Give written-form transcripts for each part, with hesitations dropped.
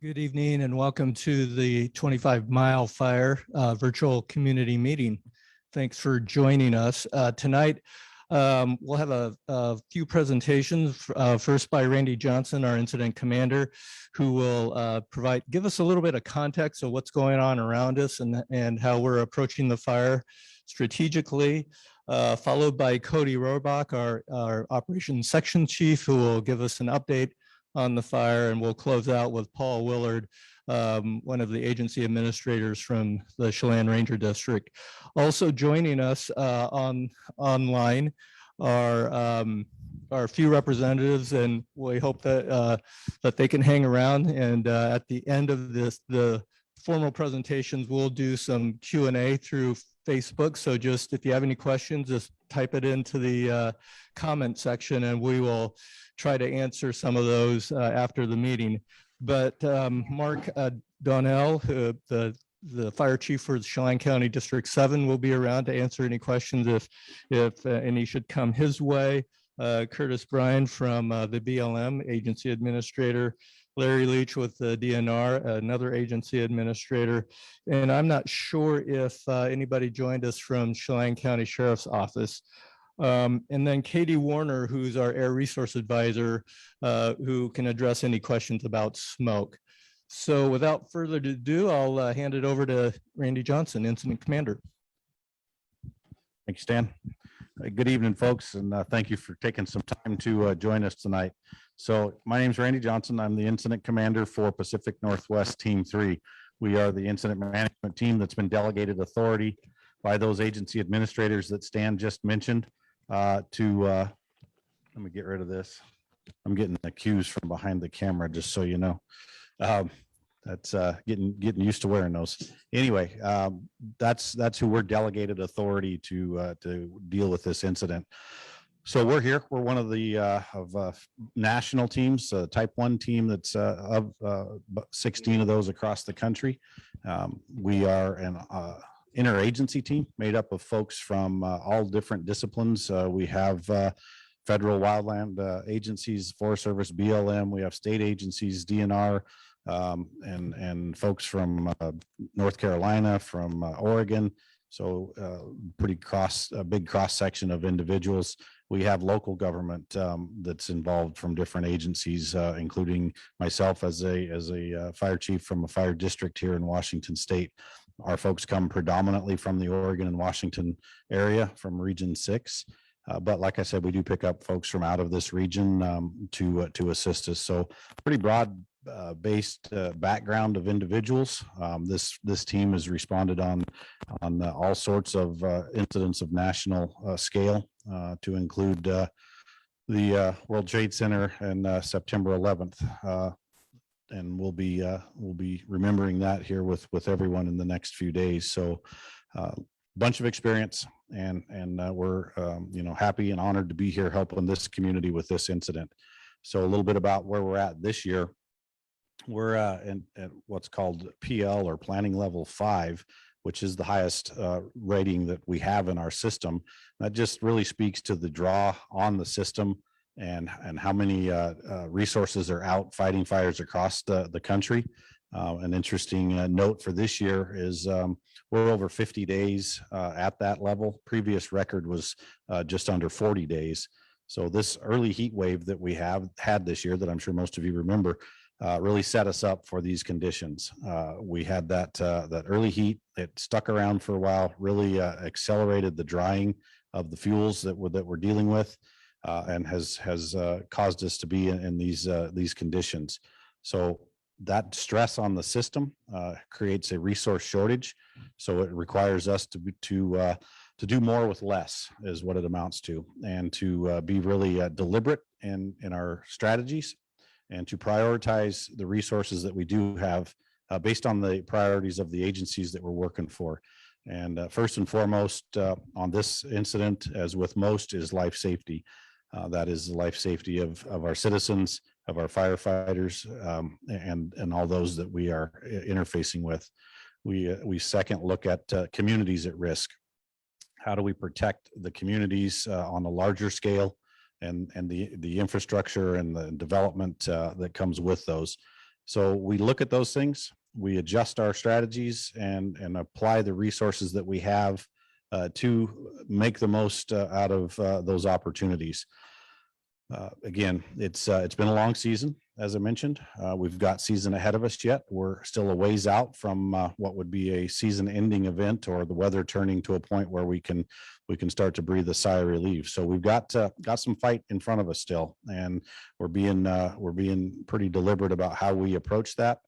Good evening and welcome to the 25 Mile Fire virtual community meeting. Thanks for joining us. Tonight, we'll have a few presentations, first by Randy Johnson, our incident commander, who will give us a little bit of context of what's going on around us and how we're approaching the fire strategically. Followed by Cody Rohrbach, our operations section chief, who will give us an update on the fire, and we'll close out with Paul Willard, one of the agency administrators from the Chelan Ranger District. Also joining us online are a few representatives, and we hope that they can hang around. And at the end of the formal presentations, we'll do some Q&A through Facebook. So just if you have any questions, just type it into the comment section, and we will try to answer some of those after the meeting. But Mark Donnell, the fire chief for Chelan County District 7, will be around to answer any questions if any should come his way. Curtis Bryan from the BLM agency administrator, Larry Leach with the DNR, another agency administrator. And I'm not sure if anybody joined us from Chelan County Sheriff's Office. And then Katie Warner, who's our air resource advisor, who can address any questions about smoke. So without further ado, I'll hand it over to Randy Johnson, Incident Commander. Thank you, Stan. Good evening, folks, and thank you for taking some time to join us tonight. So my name is Randy Johnson. I'm the Incident Commander for Pacific Northwest Team 3. We are the incident management team that's been delegated authority by those agency administrators that Stan just mentioned let me get rid of this. I'm getting the cues from behind the camera, just so you know. That's getting used to wearing those. Anyway, that's who we're delegated authority to deal with this incident. So we're here. We're one of the national teams, Type 1 team that's of 16 of those across the country. We are an interagency team made up of folks from all different disciplines. We have federal wildland agencies, Forest Service, BLM. We have state agencies, DNR, and folks from North Carolina, from Oregon. So a big cross section of individuals. We have local government that's involved from different agencies, including myself as a fire chief from a fire district here in Washington State. Our folks come predominantly from the Oregon and Washington area, from Region 6. But like I said, we do pick up folks from out of this region to assist us. So pretty broad based background of individuals. This team has responded on all sorts of incidents of national scale, to include the World Trade Center and September 11th. And we'll be remembering that here with everyone in the next few days. So bunch of experience, and we're happy and honored to be here helping this community with this incident. So a little bit about where we're at this year. We're at what's called PL, or Planning Level 5, which is the highest rating that we have in our system. That just really speaks to the draw on the system and how many resources are out fighting fires across the country. An interesting note for this year is we're over 50 days at that level. Previous record was just under 40 days. So this early heat wave that we have had this year, that I'm sure most of you remember, really set us up for these conditions. We had that early heat. It stuck around for a while, really accelerated the drying of the fuels that we're dealing with, and has caused us to be in these conditions. So that stress on the system creates a resource shortage. So it requires us to do more with less, is what it amounts to, and to be really deliberate in our strategies, and to prioritize the resources that we do have based on the priorities of the agencies that we're working for. And first and foremost on this incident, as with most, is life safety. That is the life safety of our citizens, of our firefighters, and all those that we are interfacing with. We second look at communities at risk. How do we protect the communities on a larger scale, and the infrastructure and the development that comes with those? So we look at those things, we adjust our strategies and apply the resources that we have to make the most out of those opportunities. Again, it's been a long season, as I mentioned. We've got season ahead of us yet. We're still a ways out from what would be a season-ending event or the weather turning to a point where we can start to breathe a sigh of relief. So we've got some fight in front of us still, and we're being pretty deliberate about how we approach that,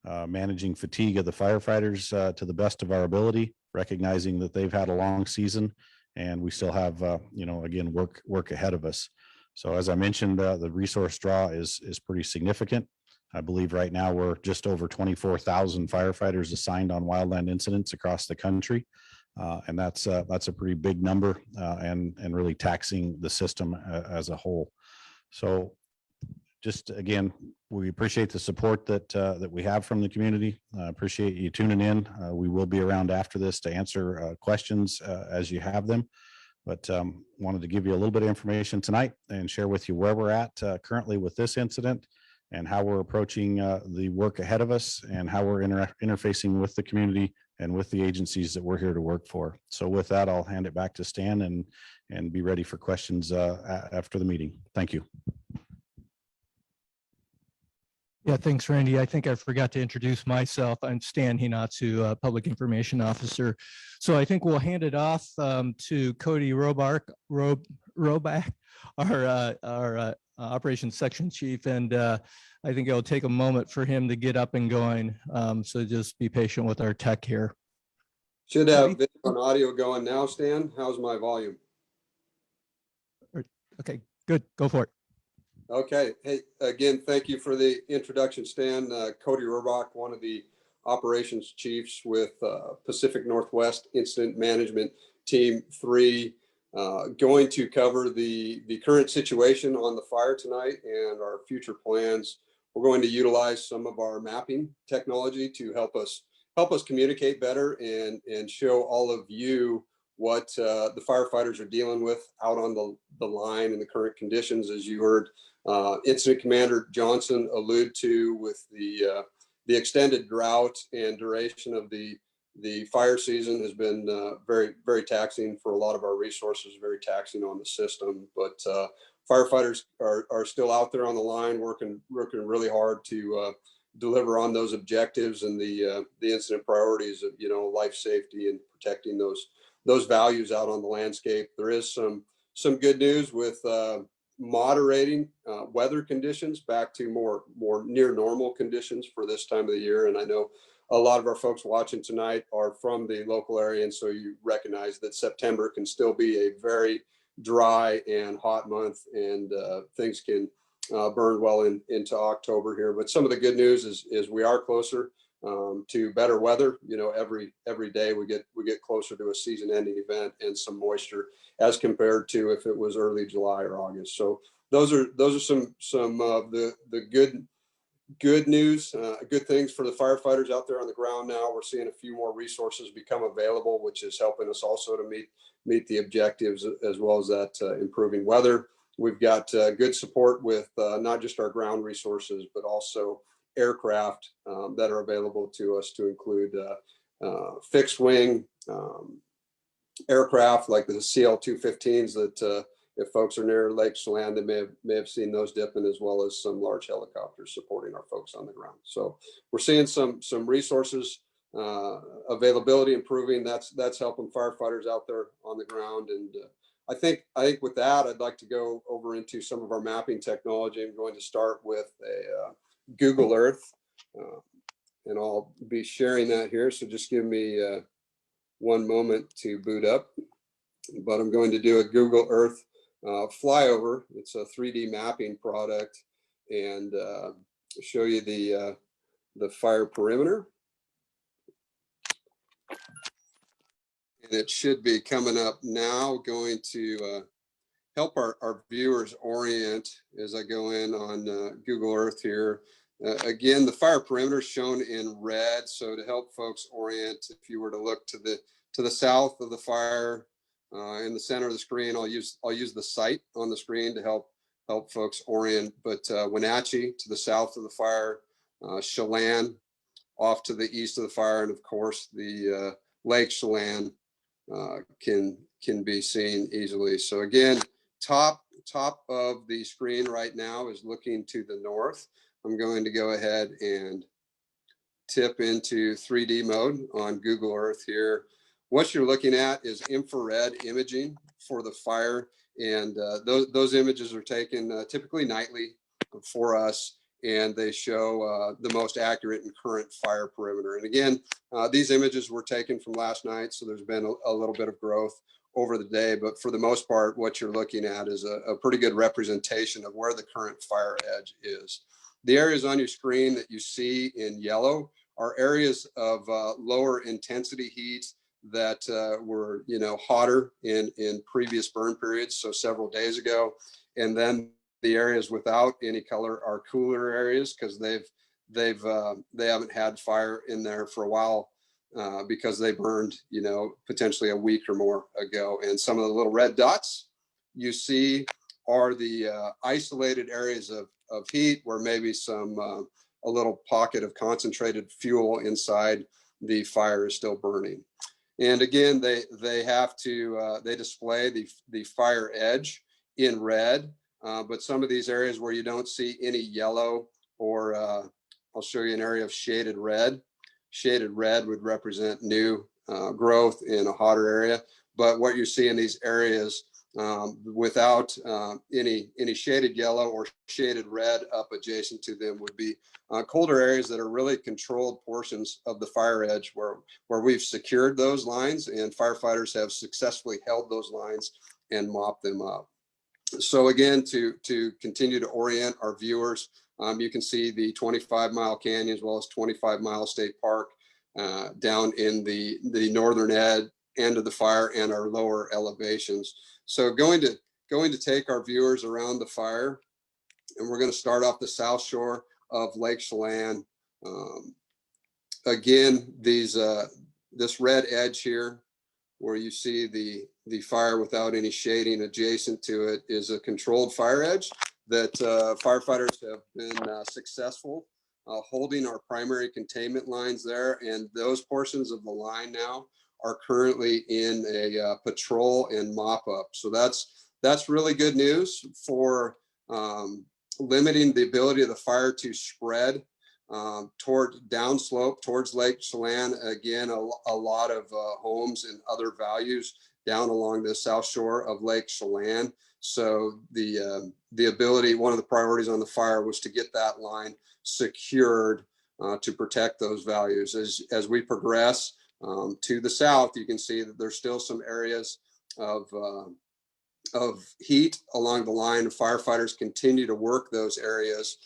managing fatigue of the firefighters to the best of our ability, recognizing that they've had a long season, and we still have again work ahead of us. So as I mentioned, the resource draw is pretty significant. I believe right now we're just over 24,000 firefighters assigned on wildland incidents across the country. And that's a pretty big number and really taxing the system as a whole. So just again, we appreciate the support that we have from the community. Appreciate you tuning in. We will be around after this to answer questions as you have them. But wanted to give you a little bit of information tonight and share with you where we're at currently with this incident and how we're approaching the work ahead of us and how we're interfacing with the community and with the agencies that we're here to work for. So with that, I'll hand it back to Stan and be ready for questions after the meeting. Thank you. Yeah, thanks, Randy. I think I forgot to introduce myself. I'm Stan Hinatsu, Public Information Officer. So I think we'll hand it off to Cody Roback, our Operations Section Chief, and I think it'll take a moment for him to get up and going. So just be patient with our tech here. Should have video and audio going now, Stan. How's my volume? Okay, good. Go for it. Okay. Hey, again, thank you for the introduction, Stan. Cody Roback, one of the operations chiefs with Pacific Northwest Incident Management Team 3, going to cover the current situation on the fire tonight and our future plans. We're going to utilize some of our mapping technology to help us communicate better and show all of you what the firefighters are dealing with out on the line in the current conditions. As you heard Incident Commander Johnson allude to with the extended drought and duration of the fire season has been very, very taxing for a lot of our resources, very taxing on the system. But firefighters are still out there on the line working really hard to deliver on those objectives and the incident priorities of, life safety and protecting those values out on the landscape. There is some good news with moderating weather conditions back to more near normal conditions for this time of the year. And I know a lot of our folks watching tonight are from the local area, and so you recognize that September can still be a very dry and hot month, and things can burn well into October here. But some of the good news is we are closer to better weather. Every day we get closer to a season-ending event and some moisture as compared to if it was early July or August. So those are some of the good news, good things for the firefighters out there on the ground. Now we're seeing a few more resources become available, which is helping us also to meet the objectives, as well as that improving weather. We've got good support with not just our ground resources, but also aircraft that are available to us, to include fixed wing aircraft like the CL-215s that if folks are near Lake Chelan, they may have seen those dipping, as well as some large helicopters supporting our folks on the ground. So we're seeing some resources availability improving. That's helping firefighters out there on the ground. And I think with that, I'd like to go over into some of our mapping technology. I'm going to start with a Google Earth, and I'll be sharing that here. So just give me one moment to boot up. But I'm going to do a Google Earth flyover. It's a 3D mapping product, and show you the fire perimeter. And it should be coming up now. Going to help our viewers orient as I go in on Google Earth here. Again, the fire perimeter is shown in red. So to help folks orient, if you were to look to the south of the fire, in the center of the screen, I'll use the site on the screen to help folks orient. But Wenatchee to the south of the fire, Chelan off to the east of the fire, and of course the Lake Chelan can be seen easily. So again, top of the screen right now is looking to the north. I'm going to go ahead and tip into 3D mode on Google Earth here. What you're looking at is infrared imaging for the fire, and those images are taken typically nightly for us, and they show the most accurate and current fire perimeter. And again, these images were taken from last night, so there's been a little bit of growth over the day, but for the most part, what you're looking at is a pretty good representation of where the current fire edge is. The areas on your screen that you see in yellow are areas of lower intensity heat that were, hotter in previous burn periods, so several days ago. And then the areas without any color are cooler areas because they haven't had fire in there for a while because they burned, potentially a week or more ago. And some of the little red dots you see are the isolated areas of heat where maybe a little pocket of concentrated fuel inside the fire is still burning. And again, they have to they display the fire edge in red, but some of these areas where you don't see any yellow, or I'll show you an area of shaded red. Shaded red would represent new growth in a hotter area. But what you see in these areas without any shaded yellow or shaded red up adjacent to them would be colder areas that are really controlled portions of the fire edge where we've secured those lines, and firefighters have successfully held those lines and mopped them up. So again, to continue to orient our viewers, you can see the 25-mile canyon as well as 25-mile state park down in the northern end of the fire and our lower elevations. So going to take our viewers around the fire, and we're going to start off the south shore of Lake Chelan. Again, this red edge here, where you see the fire without any shading adjacent to it, is a controlled fire edge that firefighters have been successful holding our primary containment lines there. And those portions of the line now are currently in a patrol and mop up. So that's really good news for limiting the ability of the fire to spread toward downslope towards Lake Chelan. Again, a lot of homes and other values down along the south shore of Lake Chelan. So the ability, one of the priorities on the fire was to get that line secured to protect those values. As we progress to the south, you can see that there's still some areas of heat along the line. Firefighters continue to work those areas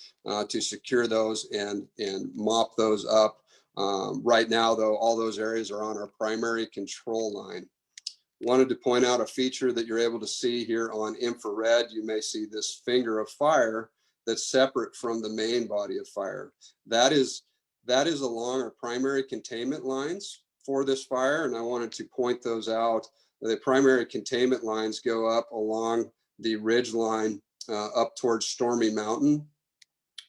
to secure those and mop those up. Right now, though, all those areas are on our primary control line. Wanted to point out a feature that you're able to see here on infrared. You may see this finger of fire that's separate from the main body of fire. That is along our primary containment lines for this fire, and I wanted to point those out. The primary containment lines go up along the ridge line up towards Stormy Mountain,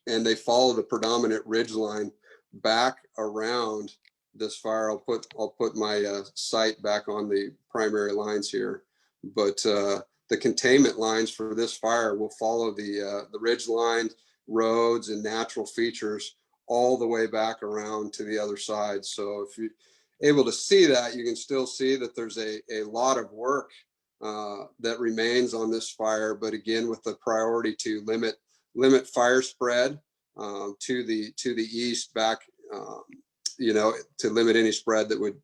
and they follow the predominant ridge line back around this fire. I'll put my sight back on the primary lines here, but the containment lines for this fire will follow the ridge line, roads, and natural features all the way back around to the other side. So if you're able to see that, you can still see that there's a lot of work that remains on this fire, but again, with the priority to limit fire spread to the east back, to limit any spread that would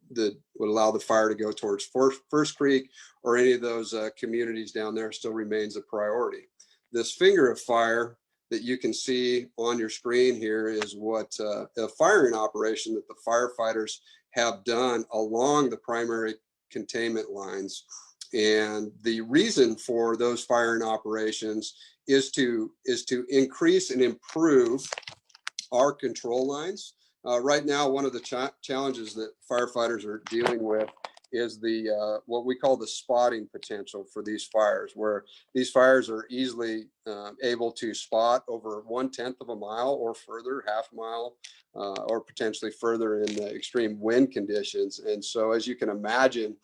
allow the fire to go towards First Creek or any of those communities down there still remains a priority. This finger of fire that you can see on your screen here is what a firing operation that the firefighters have done along the primary containment lines. And the reason for those firing operations is to increase and improve our control lines. Right now, one of the challenges that firefighters are dealing with is the what we call the spotting potential for these fires, where these fires are easily able to spot over 1/10 of a mile or further, half mile, or potentially further in the extreme wind conditions. And so, as you can imagine,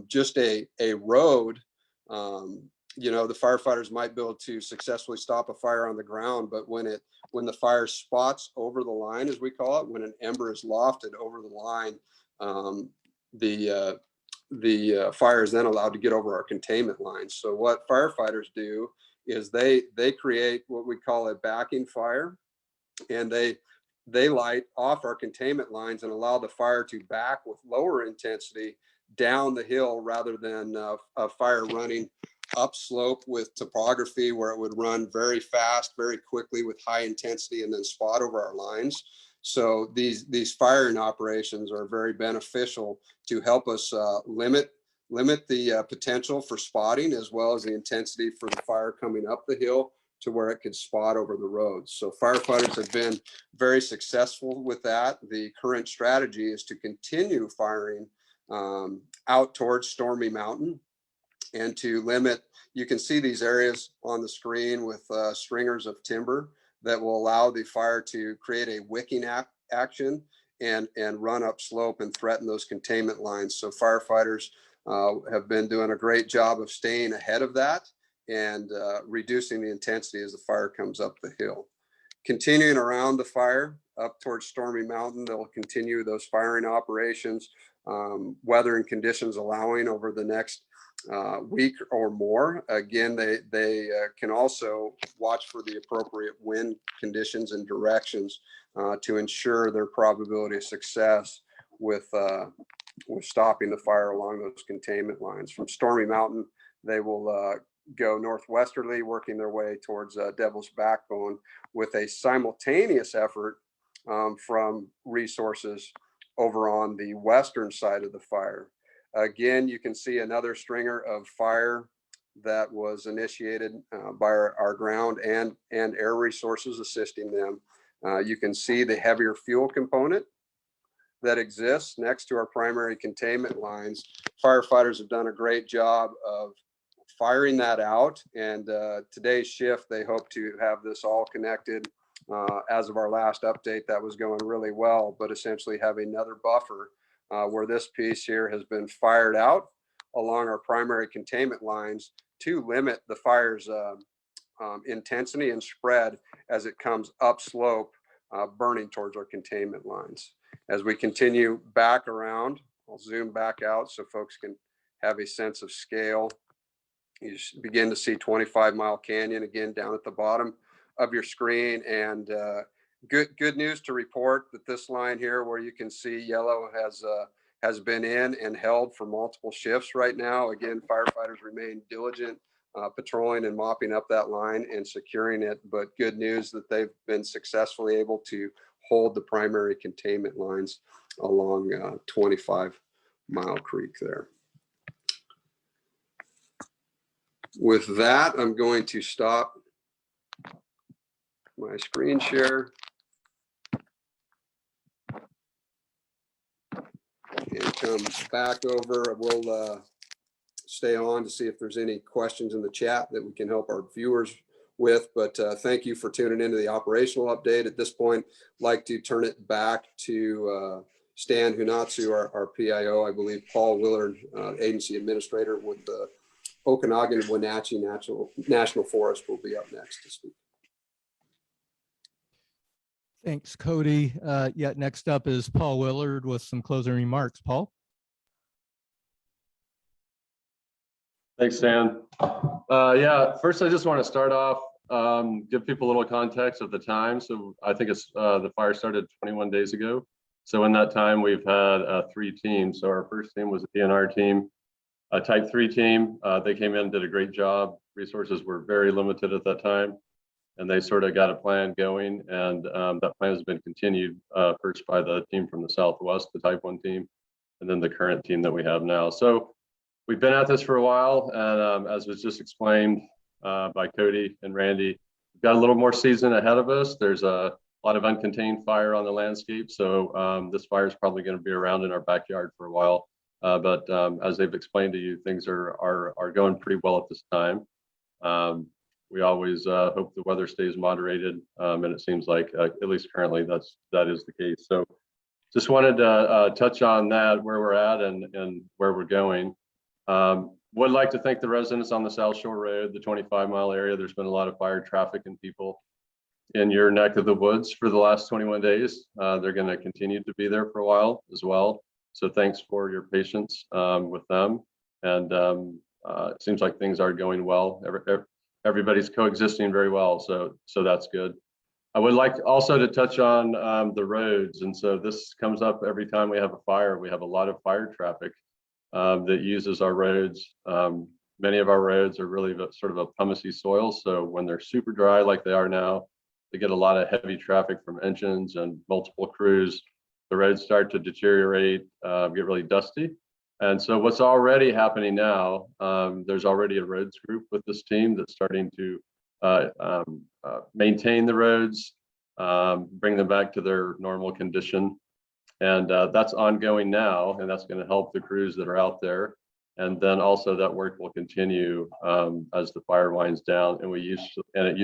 just a road, the firefighters might be able to successfully stop a fire on the ground, but when the fire spots over the line, as we call it, when an ember is lofted over the line, the fire is then allowed to get over our containment lines. So what firefighters do is they create what we call a backing fire, and they light off our containment lines and allow the fire to back with lower intensity down the hill, rather than a fire running upslope with topography where it would run very fast, very quickly with high intensity and then spot over our lines. So these firing operations are very beneficial to help us limit the potential for spotting, as well as the intensity for the fire coming up the hill to where it could spot over the road. So firefighters have been very successful with that. The current strategy is to continue firing out towards Stormy Mountain, and to limit, you can see these areas on the screen with stringers of timber that will allow the fire to create a wicking action and run up slope and threaten those containment lines. So firefighters have been doing a great job of staying ahead of that and reducing the intensity as the fire comes up the hill. Continuing around the fire up towards Stormy Mountain, they'll continue those firing operations, weather and conditions allowing, over the next week or more. Again, they can also watch for the appropriate wind conditions and directions to ensure their probability of success with stopping the fire along those containment lines. From Stormy Mountain, they will go northwesterly, working their way towards Devil's Backbone, with a simultaneous effort from resources over on the western side of the fire. Again, you can see another stringer of fire that was initiated by our ground and air resources assisting them. You can see the heavier fuel component that exists next to our primary containment lines. Firefighters have done a great job of firing that out, and today's shift, they hope to have this all connected. As of our last update, that was going really well, but essentially have another buffer where this piece here has been fired out along our primary containment lines to limit the fire's intensity and spread as it comes upslope, burning towards our containment lines. As we continue back around, I'll zoom back out so folks can have a sense of scale. You begin to see 25 Mile Canyon again down at the bottom of your screen, and good news to report that this line here, where you can see yellow, has been in and held for multiple shifts right now. Again, firefighters remain diligent, patrolling and mopping up that line and securing it. But good news that they've been successfully able to hold the primary containment lines along 25 Mile Creek there. With that, I'm going to stop my screen share and come back over. We'll stay on to see if there's any questions in the chat that we can help our viewers with. But thank you for tuning into the operational update. At this point, I'd like to turn it back to Stan Hunatsu, our PIO. I believe Paul Willard, agency administrator with the Okanagan-Wenatchee National Forest, will be up next to speak. Thanks, Cody. Next up is Paul Willard with some closing remarks. Paul? Thanks, Stan. First I just want to start off, give people a little context of the time. So I think it's the fire started 21 days ago. So in that time, we've had 3 teams. So our first team was a DNR team, a type 3 team. They came in and did a great job. Resources were very limited at that time, and they sort of got a plan going, and that plan has been continued first by the team from the Southwest, the type 1 team, and then the current team that we have now. So we've been at this for a while, and as was just explained by Cody and Randy, we've got a little more season ahead of us. There's a lot of uncontained fire on the landscape, so this fire is probably going to be around in our backyard for a while. But as they've explained to you, things are going pretty well at this time. We always hope the weather stays moderated, and it seems like at least currently that is the case. So just wanted to touch on that, where we're at and where we're going. Would like to thank the residents on the South Shore Road, the 25-mile area. There's been a lot of fire traffic and people in your neck of the woods for the last 21 days. They're going to continue to be there for a while as well. So thanks for your patience with them. And it seems like things are going well. Everybody's coexisting very well. So that's good. I would like also to touch on the roads. And so this comes up every time we have a fire. We have a lot of fire traffic that uses our roads. Many of our roads are really sort of a pumicy soil. So when they're super dry like they are now, they get a lot of heavy traffic from engines and multiple crews. The roads start to deteriorate, get really dusty. And so what's already happening now, there's already a roads group with this team that's starting to maintain the roads, bring them back to their normal condition. And that's ongoing now, and that's going to help the crews that are out there. And then also that work will continue as the fire winds down, and it